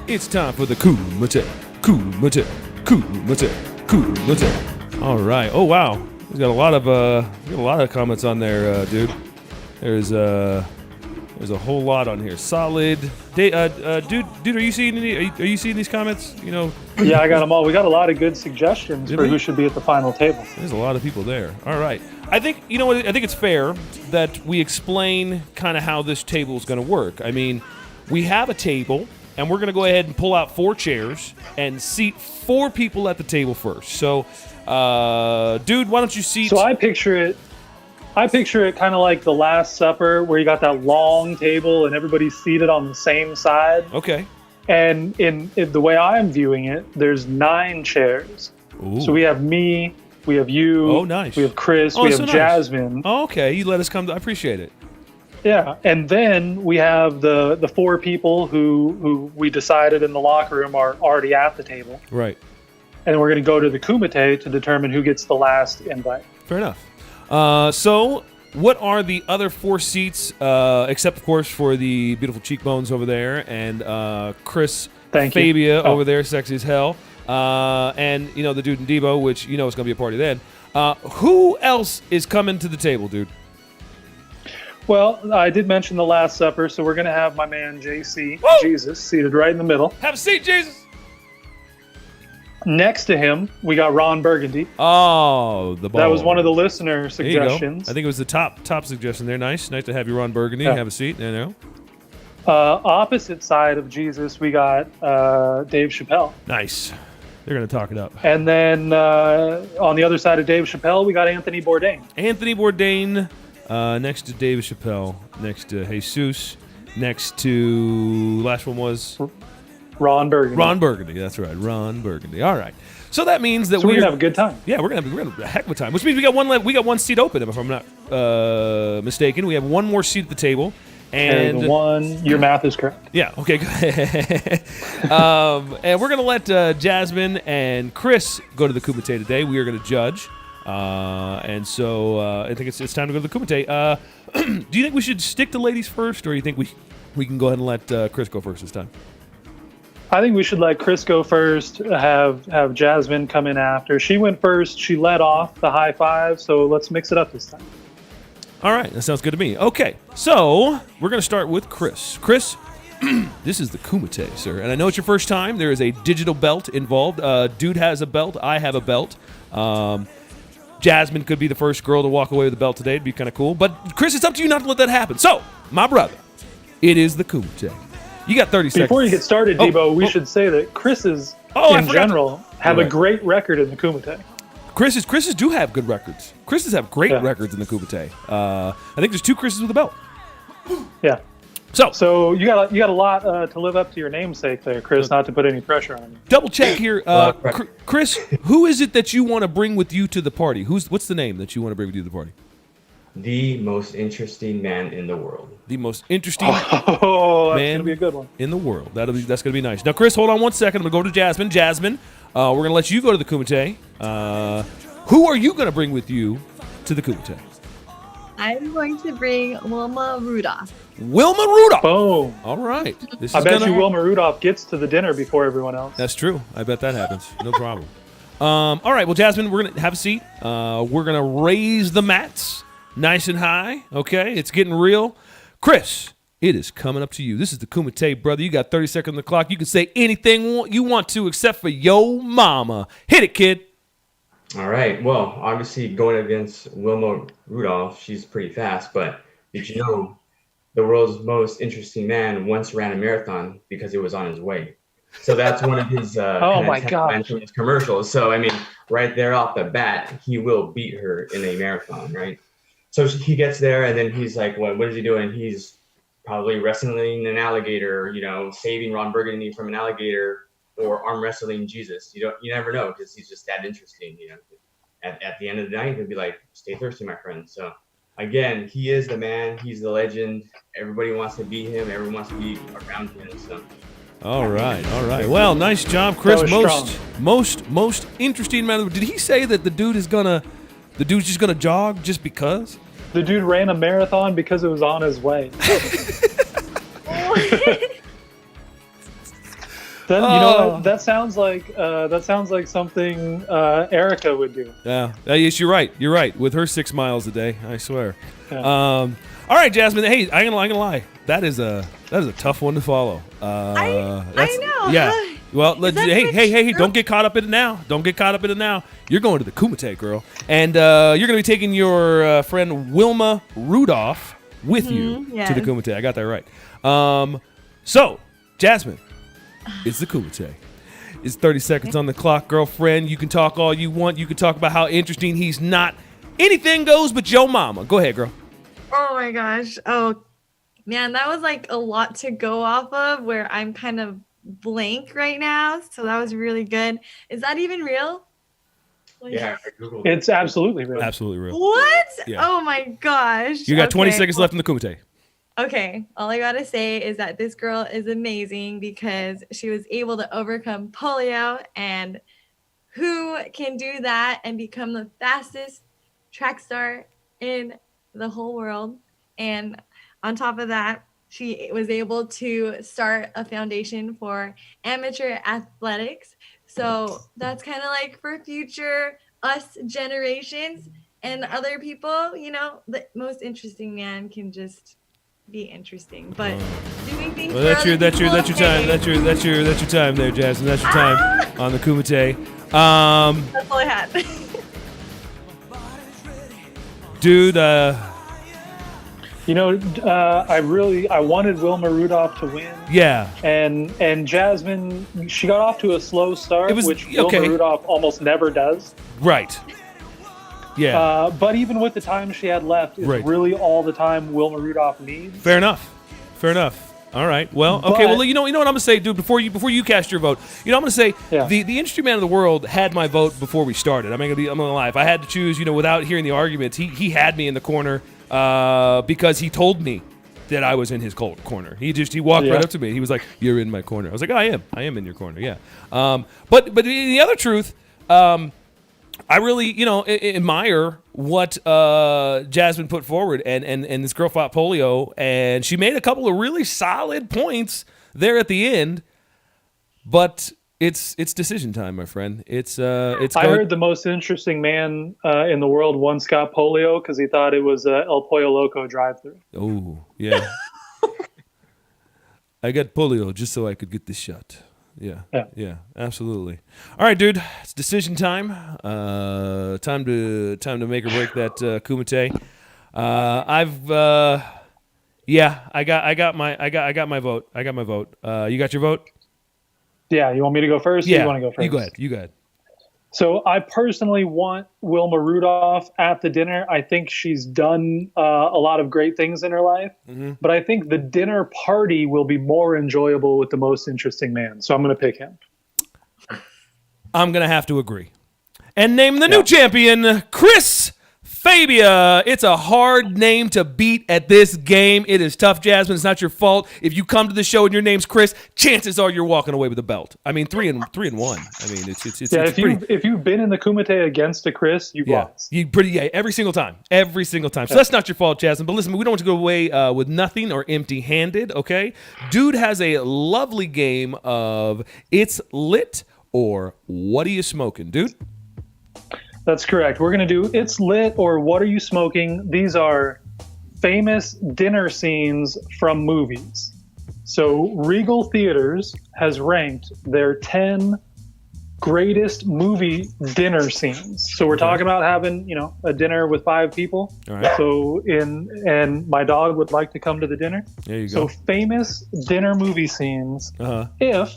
It's time for the Kumite. Kumite. Kumite. Kumite. All right. Oh wow. He's got a lot of comments on there, dude. There's a whole lot on here. Solid. Dude, are you seeing are you seeing these comments? You know. Yeah, I got them all. We got a lot of good suggestions Did for we? who should be at the final table. There's a lot of people there. All right. I think, you know what, I think it's fair that we explain kind of how this table is going to work. I mean, we have a table, and we're going to go ahead and pull out 4 chairs and seat 4 people at the table first. So, dude, why don't you seat... So I picture it kind of like the Last Supper, where you got that long table and everybody's seated on the same side. Okay. And in the way I'm viewing it, there's 9 chairs. Ooh. So we have me, we have you. Oh, nice. We have Chris. Oh, we so have nice. Jasmine. Oh, okay. You let us come. I appreciate it. Yeah, and then we have the 4 people who we decided in the locker room are already at the table, Right. and we're going to go to the kumite to determine who gets the last invite. Fair enough. So, what are the other 4 seats, except, of course, for the beautiful cheekbones over there and Chris Thank you. Fabia Oh. over there, sexy as hell, and, you know, the dude in Debo, which, you know, it's going to be a party then. Who else is coming to the table, dude? Well, I did mention the Last Supper, so we're going to have my man JC, Woo! Jesus, seated right in the middle. Have a seat, Jesus. Next to him, we got Ron Burgundy. Oh, the ball. That was one of the listener There you go. suggestions. I think it was the top suggestion there. Nice to have you, Ron Burgundy. Yeah. Have a seat. There you go. Opposite side of Jesus, we got Dave Chappelle. Nice. They're going to talk it up. And then on the other side of Dave Chappelle, we got Anthony Bourdain. Anthony Bourdain, next to David Chappelle, next to Jesus, next to last one was Ron Burgundy. Ron Burgundy. That's right, Ron Burgundy. All right. So that means that So we're going to have a good time. yeah, we're gonna have a heck of a time. Which means we got one seat open, if I'm not mistaken. We have one more seat at the table. And your math is correct. Yeah, okay, good. And we're going to let Jasmine and Chris go to the Kumite today. We are going to judge. And so I think it's time to go to the Kumite. Do you think we should stick to ladies first, or do you think we can go ahead and let Chris go first this time? I think we should let Chris go first, have Jasmine come in after. She went first. She led off the high 5, so let's mix it up this time. All right, that sounds good to me. Okay, so we're going to start with Chris. Chris, this is the Kumite, sir. And I know it's your first time. There is a digital belt involved. Dude has a belt. I have a belt. Jasmine could be the first girl to walk away with the belt today. It'd be kind of cool. But, Chris, it's up to you not to let that happen. So, my brother, it is the Kumite. You got 30 seconds. Before you get started, Debo, we should say that Chris's, I in forgot general, have You're a right. great record in the kumite. Chris's do have good records. Chris's have great Yeah. records in the Kumite. I think there's 2 Chris's with a belt. Yeah. So, So you got a lot to live up to your namesake there, Chris. Not to put any pressure on you. double check here. Right. Chris, who is it that you want to bring with you to the party? What's the name that you want to bring with you to the party? The most interesting man in the world. The most interesting Oh, that's Man. gonna be a good one. in the world. That's gonna be nice. Now, Chris, hold on one second. I'm gonna go to Jasmine. Jasmine, we're gonna let you go to the Kumite. Who are you gonna bring with you to the Kumite? I'm going to bring Wilma Rudolph. Wilma Rudolph. Boom. All right. This I is bet gonna- you Wilma Rudolph gets to the dinner before everyone else. That's true. I bet that happens. No problem. All right. Well, Jasmine, we're gonna have a seat. We're gonna raise the mats nice and high. Okay, it's getting real. Chris, it is coming up to you. This is the Kumite, brother. You got 30 seconds on the clock. You can say anything you want to, except for yo mama. Hit it, kid. All right. Well, obviously going against Wilma Rudolph, she's pretty fast. But did you know the world's most interesting man once ran a marathon because it was on his way? So that's one of his my gosh. commercials. So I mean, right there off the bat, he will beat her in a marathon, right? So he gets there, and then he's like, "What is he doing?" He's probably wrestling an alligator, saving Ron Burgundy from an alligator, or arm wrestling Jesus. You never know, because he's just that interesting. At the end of the night, he'll be like, "Stay thirsty, my friend." So again, he is the man. He's the legend. Everybody wants to beat him. Everyone wants to be around him. So All right. Well, nice job, Chris. That was Most interesting man. Did he say that the dude's just gonna jog just because? The dude ran a marathon because it was on his way. You know Oh. what? That sounds like something Erica would do. Yeah. Yes, you're right. You're right. With her 6 miles a day, I swear. Yeah. All right, Jasmine. Hey, I ain't gonna lie. That is a tough one to follow. I know. Yeah. Well, Is that hey! true? Don't get caught up in it now. Don't get caught up in it now. You're going to the Kumite, girl, and you're gonna be taking your friend Wilma Rudolph with you to the yes. Kumite. I got that right. So, Jasmine, it's the Kumite. It's 30 seconds on the clock, girlfriend. You can talk all you want. You can talk about how interesting he's not. Anything goes but your mama. Go ahead, girl. Oh my gosh. Oh man, that was like a lot to go off of where I'm kind of blank right now. So that was really good. Is that even real? Like, Yeah, I Googled it. It's absolutely real. Absolutely real. what? Yeah. Oh my gosh. You got 20 Okay, seconds well, left in the Kumite. Okay, all I gotta say is that this girl is amazing because she was able to overcome polio, and who can do that and become the fastest track star in the whole world? And on top of that, she was able to start a foundation for amateur athletics. So that's kind of like for future us generations and other people, you know, the most interesting man can just be interesting, but doing things. Well, for that's other your people, time. okay. That's your time there, Jasmine. That's your time on the Kumite. That's all I had. Dude, You know, I wanted Wilma Rudolph to win, yeah. and Jasmine, she got off to a slow start, It was- which okay. Wilma Rudolph almost never does. Right. Yeah. But even with the time she had left, it's Right. really all the time Wilma Rudolph needs. Fair enough. All right. Well, okay. But- Well, you know what I'm gonna say, dude. Before you cast your vote, I'm gonna say Yeah. the industry man of the world had my vote before we started. I'm gonna lie. If I had to choose, without hearing the arguments, he had me in the corner because he told me that I was in his corner. He walked Yeah. right up to me. He was like, "You're in my corner." I was like, "I am in your corner." Yeah. But the other truth. I really, admire what Jasmine put forward, and this girl fought polio, and she made a couple of really solid points there at the end. But it's decision time, my friend. It's I heard the most interesting man in the world once got polio because he thought it was El Pollo Loco drive-thru. Oh yeah, I got polio just so I could get this shot. Yeah, absolutely. All right, dude, it's decision time. Time to make or break that Kumite. I got my vote. You got your vote? Yeah, you want me to go first? Or Yeah, you want to go first? You go ahead. So I personally want Wilma Rudolph at the dinner. I think she's done a lot of great things in her life, but I think the dinner party will be more enjoyable with the most interesting man. So I'm going to pick him. I'm gonna have to agree. And name the new champion, Chris Fabia. It's a hard name to beat at this game. It is tough, Jasmine. It's not your fault. If you come to the show and your name's Chris, chances are you're walking away with a belt. I mean, 3-1. I mean, it's Yeah, pretty. if you've been in the Kumite against a Chris, you've lost. Every single time. So that's not your fault, Jasmine. But listen, we don't want to go away with nothing or empty-handed, okay? Dude has a lovely game of It's Lit or What Are You Smoking, dude? That's correct. We're going to do It's Lit or What Are You Smoking? These are famous dinner scenes from movies. So Regal Theaters has ranked their 10 greatest movie dinner scenes. So we're talking about having, a dinner with 5 people. All right. So and my dog would like to come to the dinner. There you So go. famous dinner movie scenes. Uh-huh. If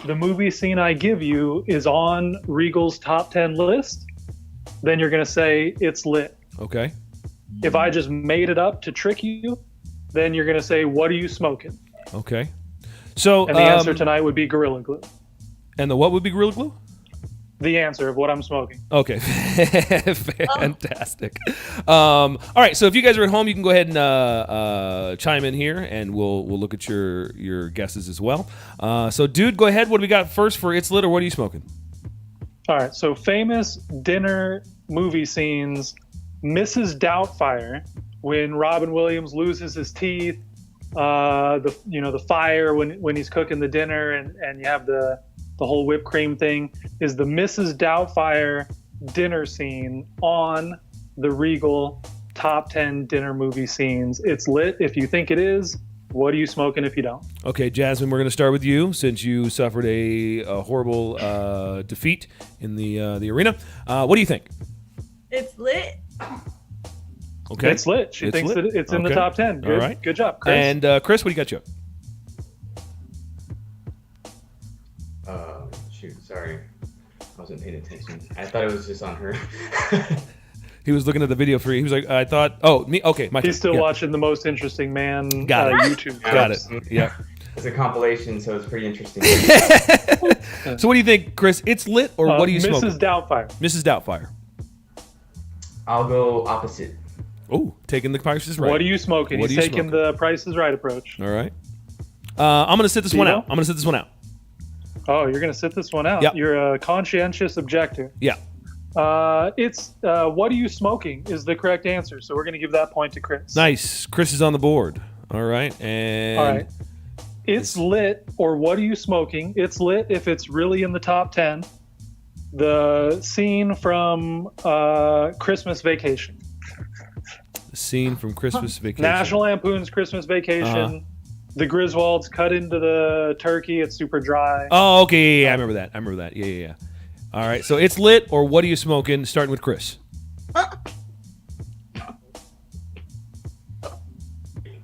the movie scene I give you is on Regal's top 10 list, then you're going to say it's lit. Okay. If I just made it up to trick you, then you're going to say, what are you smoking? Okay. So And the answer tonight would be Gorilla Glue. and the what would be Gorilla Glue? The answer of what I'm smoking. Okay. Fantastic. All right. So if you guys are at home, you can go ahead and chime in here, and we'll look at your guesses as well. So, dude, go ahead. What do we got first for It's Lit or What Are You Smoking? All right. So famous dinner movie scenes. Mrs. Doubtfire, when Robin Williams loses his teeth the fire when he's cooking the dinner, and you have the whole whipped cream thing, is the Mrs. Doubtfire dinner scene on the Regal top 10 dinner movie scenes. It's lit if you think it is. What are you smoking if you don't? Okay, Jasmine, we're going to start with you since you suffered a horrible defeat in the arena. What do you think? It's lit. Okay. It's lit. She thinks lit? that it's in the Okay. top 10. Good, All right. Good job, Chris. And Chris, what do you got you? Shoot, sorry. I wasn't paying attention. I thought it was just on her. He was looking at the video for you. He was like, I thought, oh, me, okay. My He's turn. still Yeah. watching The Most Interesting Man Got it. YouTube. Got it. clips. Yeah. It's a compilation, so it's pretty interesting. So what do you think, Chris? It's lit, or what do you smoke? Mrs. Doubtfire. Mrs. Doubtfire. I'll go opposite. Oh, taking the Price is Right. What are you smoking? What He's are you taking smoking? the Price is Right approach. All right. I'm gonna sit this one Tito? out. I'm gonna sit this one out. Oh, you're going to sit this one out. Yep. You're a conscientious objector. Yeah. It's what are you smoking is the correct answer. So we're going to give that point to Chris. Nice. Chris is on the board. All right. And All right. It's lit, or what are you smoking? It's lit if it's really in the top 10. The scene from Christmas Vacation. the scene from Christmas Vacation. National Lampoon's Christmas Vacation. Uh-huh. The Griswolds cut into the turkey. It's super dry. Oh, okay. Yeah, I remember that. Yeah. All right. So it's lit, or what are you smoking? Starting with Chris.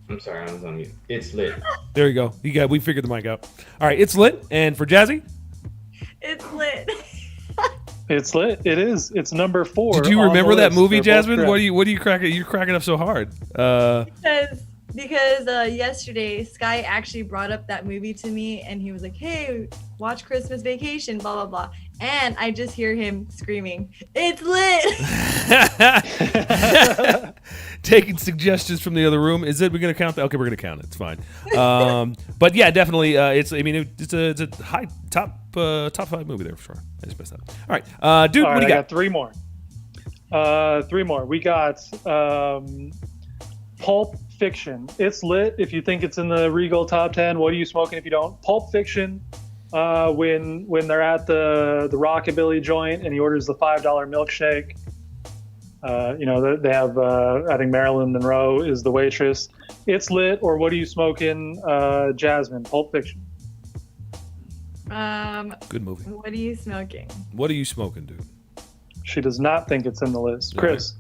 I'm sorry, I was on mute. It's lit. There you go. We figured the mic out. All right. It's lit. And for Jazzy, It's lit. It's lit. It is. It's number 4. did you on the remember that list. movie, They're both Jasmine? correct. What are you cracking? You're cracking up so hard. Because yesterday Sky actually brought up that movie to me, and he was like, "Hey, watch Christmas Vacation," blah blah blah, and I just hear him screaming, "It's lit!" Taking suggestions from the other room. Is it? We're gonna count that? Okay, we're gonna count it. It's fine. But yeah, definitely. It's a high top 5 movie there for sure. I just messed up. All right, dude. All What right, do you I got? got 3 more. 3 more. We got Pulp Fiction. It's lit if you think it's in the Regal top 10. What are you smoking if you don't? Pulp Fiction. When they're at the Rockabilly joint and he orders the $5 milkshake. They have. I think Marilyn Monroe is the waitress. It's lit, or what are you smoking, Jasmine? Pulp Fiction. Good movie. What are you smoking? What are you smoking, dude? She does not think it's in the list. Chris,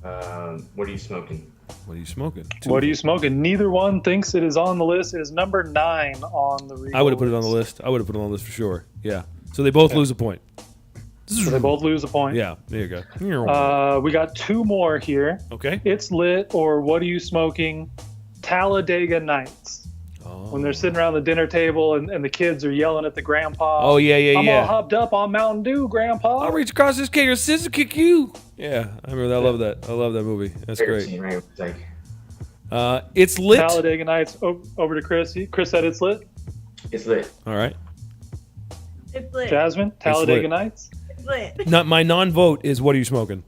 What are you smoking? What are you smoking? what are you smoking? Neither one thinks it is on the list. It is number 9 on the Regal I would have put it on the list. I would have put it on the list for sure. Yeah. So they both lose a point. So they both lose a point. Yeah. There you go. We got 2 more here. Okay. It's lit, or what are you smoking? Talladega Nights. When they're sitting around the dinner table and the kids are yelling at the grandpa. Oh yeah. I'm all hopped up on Mountain Dew, Grandpa. I'll reach across this cake or scissor kick you. Yeah, I remember that. I love that. I love that movie. That's Favorite great. scene, right? It's like It's lit. Talladega Nights. Over to Chris. Chris said it's lit. it's lit. All right. It's lit. Jasmine, Talladega lit. Nights. It's lit. Not my non-vote is what are you smoking?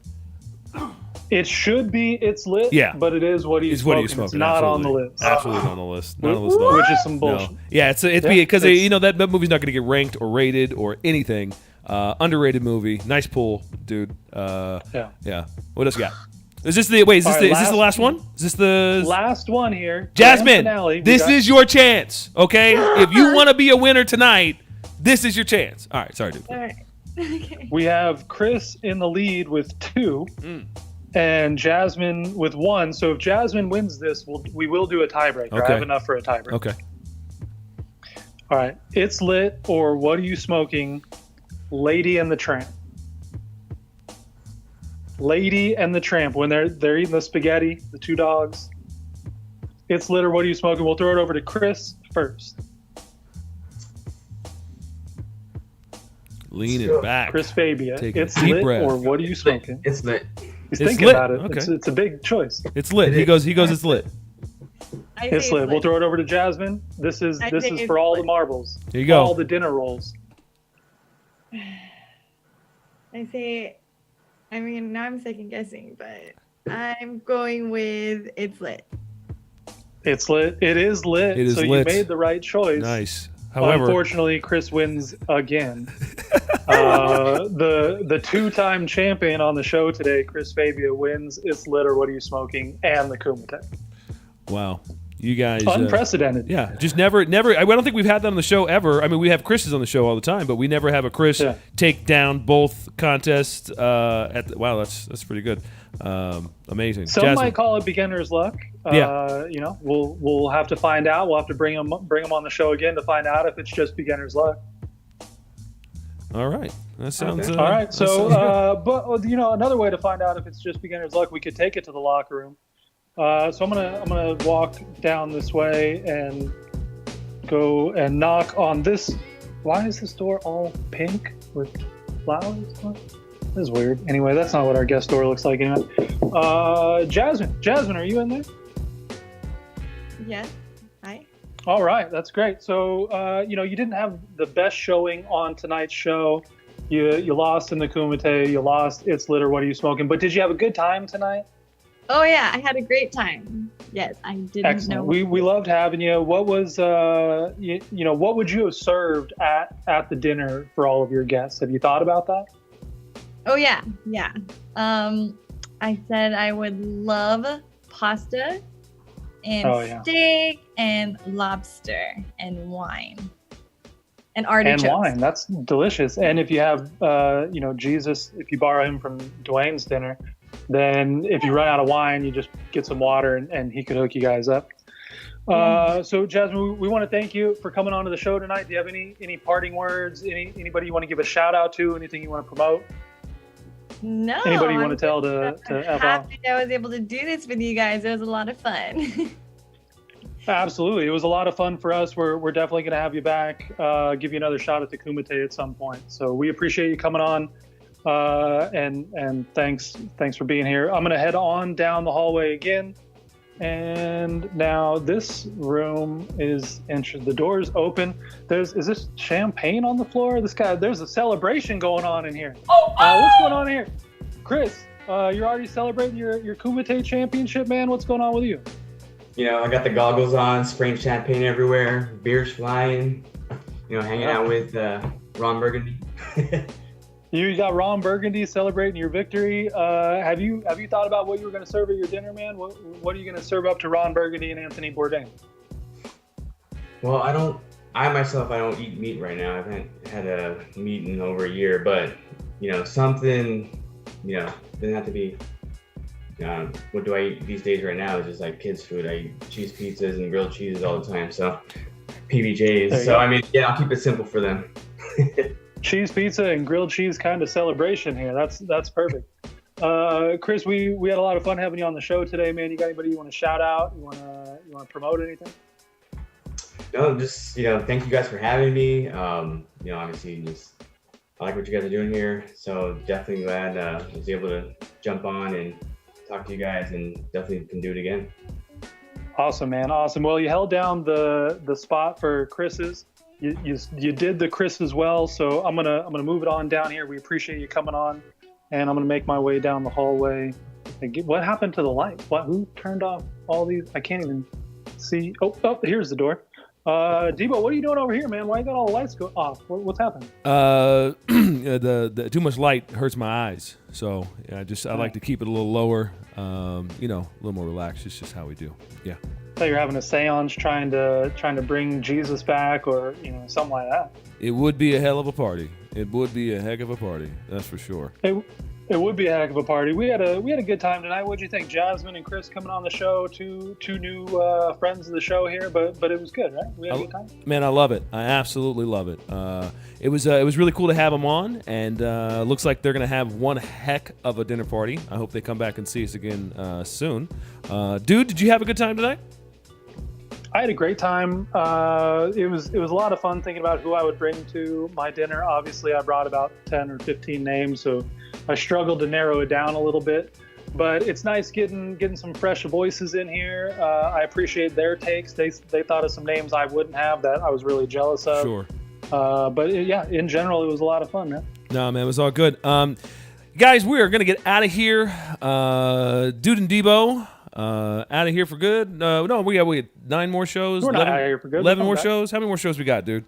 It should be it's lit. Yeah. But it is what are you Is smoking. what are you smoking? It's not on the Absolutely. list. Absolutely not on the list. Not on the list. at all. Which is some bullshit. No. Yeah, it's Yeah, because it's- that movie's not going to get ranked or rated or anything. Underrated movie. Nice pull, dude. Yeah. What else you got? Is this the All right, is this the last one? Is this the Last one here. Jasmine? Grand finale. We This got- is your chance. Okay, if you want to be a winner tonight, this is your chance. All right, sorry, dude. All right. Okay. We have Chris in the lead with 2. Mm. And Jasmine with 1. So if Jasmine wins this, we will do a tiebreaker. Okay. I have enough for a tiebreaker. Okay. All right. It's lit, or what are you smoking? Lady and the Tramp. Lady and the Tramp. When they're eating the spaghetti, the 2 dogs. It's lit, or what are you smoking? We'll throw it over to Chris first. Leaning back. Chris Fabia. Take a It's deep lit, breath. or what are you smoking? It's lit. He's It's thinking lit. about it. Okay. It's a big choice. It's lit. It He is. goes. It's lit. I say It's lit. We'll throw it over to Jasmine. This is I think it's for all the lit. marbles. Here you go. All the dinner rolls. I say, I mean, now I'm second guessing, but I'm going with it's lit. It's lit. It is lit. It is so lit. You made the right choice. Nice. However, unfortunately, Chris wins again. The two-time champion on the show today, Chris Fabia, wins It's Lit or What Are You Smoking and the Kumite. wow. You guys, Unprecedented. yeah, just never. I don't think we've had that on the show ever. I mean, we have Chris's on the show all the time, but we never have a Chris take down both contests. Wow, that's pretty good. Amazing. Some Jasmine. might call it beginner's luck. You know, we'll have to find out. We'll have to bring him on the show again to find out if it's just beginner's luck. All right, that sounds. All right, so but you know, another way to find out if it's just beginner's luck, we could take it to the locker room. So I'm gonna walk down this way and go and knock on this. Why is this door all pink with flowers? What? This is weird. Anyway, that's not what our guest door looks like anyway. Jasmine, are you in there? Yes. Hi. All right, that's great. So you know, you didn't have the best showing on tonight's show. You lost in the Kumite. You lost It's Lit or What Are You Smoking? But did you have a good time tonight? Oh yeah, I had a great time. Yes, I didn't Excellent. know. We loved having you. What was you know, what would you have served at the dinner for all of your guests? Have you thought about that? Oh yeah. I said I would love pasta and steak and lobster and wine and artichokes. And wine. That's delicious. And if you have you know, Jesus, if you borrow him from Dwayne's dinner, then if you run out of wine, you just get some water and he could hook you guys up. So Jasmine, we want to thank you for coming on to the show tonight. Do you have any parting words? Anybody you want to give a shout out to? Anything you want to promote? No. Anybody you want to tell to I'm happy I was able to do this with you guys. It was a lot of fun. Absolutely. It was a lot of fun for us. We're definitely going to have you back, give you another shot at the Kumite at some point. So we appreciate you coming on. And thanks for being here. I'm going to head on down the hallway again. And now this room is entered. The door's open. Is this champagne on the floor? There's a celebration going on in here. What's going on here? Chris, you're already celebrating your Kumite championship, man. What's going on with you? You know, I got the goggles on, spraying champagne everywhere, beers flying, you know, hanging out with Ron Burgundy. You got Ron Burgundy celebrating your victory. Have you thought about what you were going to serve at your dinner, man? What are you going to serve up to Ron Burgundy and Anthony Bourdain? Well, I don't eat meat right now. I haven't had a meat in over a year, but you know, something, you know, doesn't have to be. What do I eat these days right now? Is just like kids' food. I eat cheese pizzas and grilled cheeses all the time. So PBJs. So I mean, yeah, I'll keep it simple for them. Cheese pizza and grilled cheese kind of celebration here. That's perfect. Chris, we had a lot of fun having you on the show today, man. You got anybody you want to shout out? You want to promote anything? No, just, you know, thank you guys for having me. You know, obviously I like what you guys are doing here. So definitely glad I was able to jump on and talk to you guys, and definitely can do it again. Awesome, man. Awesome. Well, you held down the spot for Chris's. You did the Chris as well, so I'm gonna move it on down here. We appreciate you coming on, and I'm gonna make my way down the hallway. What happened to the lights? Who turned off all these? I can't even see. Oh, here's the door. Debo, what are you doing over here, man? Why you got all the lights go off? What's happening? The too much light hurts my eyes, so yeah, I like to keep it a little lower. You know, a little more relaxed. It's just how we do. Yeah. I thought you were having a seance trying to bring Jesus back, or you know, something like that. It would be a hell of a party. It would be a heck of a party. That's for sure. It would be a heck of a party. We had a good time tonight. What'd you think, Jasmine and Chris coming on the show? Two new friends of the show here, but it was good, right? We had a good time. Man, I love it. I absolutely love it. It was really cool to have them on, and looks like they're gonna have one heck of a dinner party. I hope they come back and see us again soon. Dude, did you have a good time tonight? I had a great time. It was a lot of fun thinking about who I would bring to my dinner. Obviously, I brought about 10 or 15 names, so I struggled to narrow it down a little bit. But it's nice getting some fresh voices in here. I appreciate their takes. They thought of some names I wouldn't have that I was really jealous of. Sure. But yeah, in general, it was a lot of fun, man. No, man, it was all good. Guys, we are going to get out of here. Dude and Debo, Out of here for good. No, we got 9 more shows. We're not 11, out of here for good. 11 We'll more come back. shows. How many more shows we got, dude?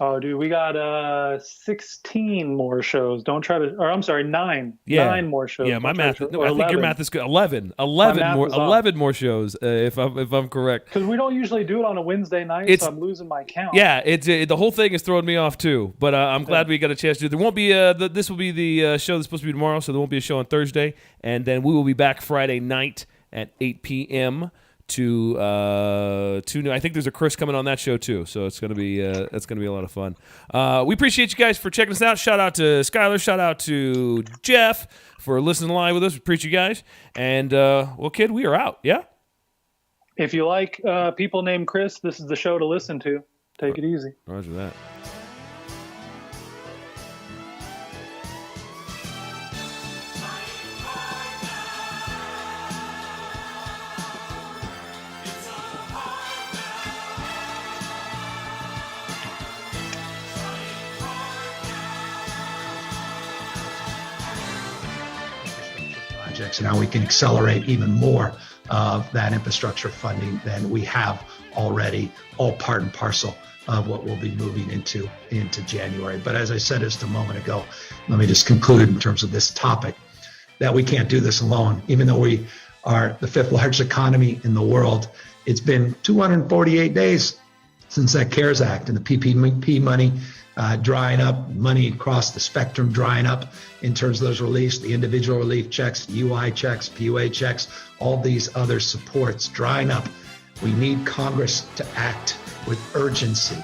Oh, dude, we got 16 more shows. Don't try to, or I'm sorry, 9. Yeah. 9 more shows. Yeah, my Don't try math. to- No, or I think your 11. math is good. 11 math more. is off. 11 more shows. If I'm correct. Because we don't usually do it on a Wednesday night, It's- so I'm losing my count. Yeah, the whole thing is throwing me off too. But I'm glad we got a chance to do it. There won't be this will be the show that's supposed to be tomorrow, so there won't be a show on Thursday, and then we will be back Friday night at 8 p.m. to I think there's a Chris coming on that show too, so it's gonna be a lot of fun. We appreciate you guys for checking us out. Shout out to Skylar, shout out to Jeff for listening live with us. We appreciate you guys, and well, kid, we are out. Yeah. If you like people named Chris, this is the show to listen to. Take it easy. Roger that. Projects and how we can accelerate even more of that infrastructure funding than we have already, all part and parcel of what we'll be moving into January. But as I said just a moment ago, let me just conclude in terms of this topic, that we can't do this alone. Even though we are the 5th largest economy in the world, it's been 248 days since that CARES Act and the PPP money drying up, money across the spectrum drying up in terms of those reliefs, the individual relief checks, UI checks, PUA checks, all these other supports drying up. We need Congress to act with urgency